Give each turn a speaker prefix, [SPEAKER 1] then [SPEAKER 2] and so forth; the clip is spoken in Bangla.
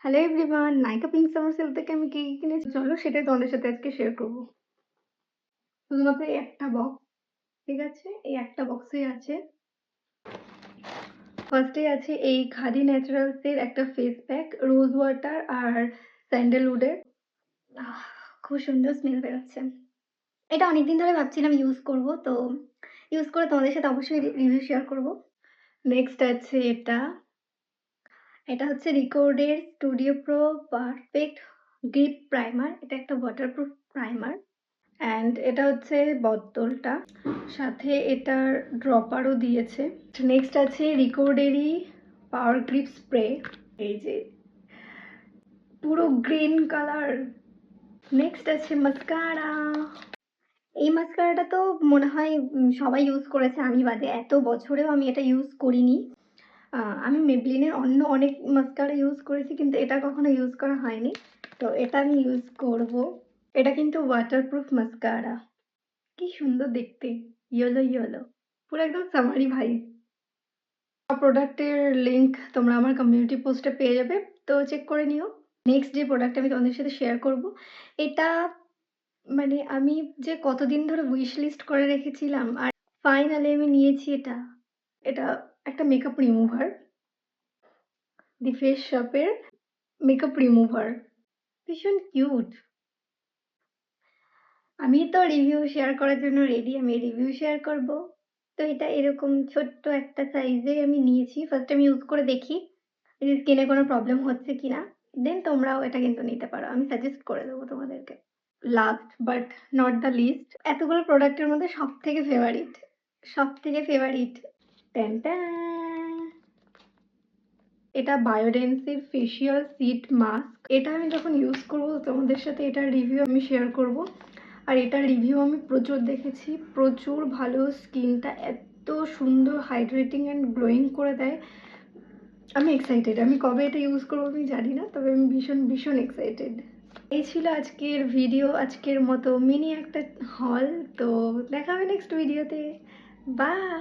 [SPEAKER 1] হ্যালো এভরিওয়ান, নাইকা পিঙ্ক সামার সেল থেকে আমি কি কিনেছি চলো সেটাই তোমাদের সাথে আজকে শেয়ার করব। শুধুমাত্র এই একটা বক্স, ঠিক আছে? এই একটা বক্সেই আছে। ফার্স্টে আছে এই খাদি ন্যাচারালস এর একটা ফেস প্যাক, রোজ ওয়াটার আর স্যান্ডেলউডের। খুব সুন্দর স্মেল বেরোচ্ছে। এটা অনেকদিন ধরে ভাবছিলাম ইউজ করব, তো ইউজ করে তোমাদের সাথে অবশ্যই রিভিউ শেয়ার করব। নেক্সট আছে এটা হচ্ছে রিকর্ডের studio pro perfect grip primer. এটা একটা ওয়াটারপ্রুফ প্রাইমার। অ্যান্ড এটা হচ্ছে বোতলটা, সাথে এটার ড্রপারও দিয়েছে। নেক্সট আছে রিকর্ডেরই পাওয়ার গ্রিপ স্প্রে, এই যে পুরো গ্রিন কালার। নেক্সট আছে মাস্কারা। এই মাস্কারাটা তো মনে হয় সবাই ইউজ করেছে আমি বাদে, এত বছরেও আমি এটা ইউজ করিনি। আমি মেবলিনের অন্য অনেক মাস্কারা ইউজ করেছি, কিন্তু এটা কখনো ইউজ করা হয়নি, তো এটা আমি ইউজ করব। এটা কিন্তু ওয়াটারপ্রুফ মাস্কারা। কি সুন্দর দেখতে, ইয়েলো ইয়েলো, পুরো একদম সামারি ভাই। প্রোডাক্টের লিংক তোমরা আমার কমিউনিটি পোস্টে পেয়ে যাবে, তো চেক করে নিও। নেক্সট যে প্রোডাক্ট আমি তোমাদের সাথে শেয়ার করব, এটা মানে আমি যে কতদিন ধরে উইশ লিস্ট করে রেখেছিলাম, আর ফাইনালি আমি নিয়েছি এটা। এটা একটা মেকআপ রিমুভার, দি ফেস শপের মেকআপ রিমুভার, ভীষণ কিউট। আমি তো রিভিউ শেয়ার করার জন্য রেডি, আমি রিভিউ শেয়ার করব। তো এটা এরকম ছোট্ট একটা সাইজে আমি নিয়েছি। ফার্স্ট আমি ইউজ করে দেখি যে স্কিনে কোনো প্রবলেম হচ্ছে কিনা, দেন তোমরাও এটা কিন্তু নিতে পারো, আমি সাজেস্ট করে দেবো তোমাদেরকে। Last but not the least, এতগুলো প্রোডাক্টের মধ্যে সব থেকে ফেভারিট এটা বায়োডেন্সির ফেসিয়াল সিট মাস্ক। এটা আমি যখন ইউজ করব তোমাদের সাথে এটার রিভিউ আমি শেয়ার করব। আর এটার রিভিউ আমি প্রচুর দেখেছি, প্রচুর ভালো, স্কিনটা এত সুন্দর হাইড্রেটিং অ্যান্ড গ্লোয়িং করে দেয়। আমি এক্সাইটেড, আমি কবে এটা ইউজ করবো আমি জানি না, তবে আমি ভীষণ ভীষণ এক্সাইটেড। এই ছিল আজকের ভিডিও, আজকের মতো মিনি একটা হল। তো দেখা হবে নেক্সট ভিডিওতে। বাই।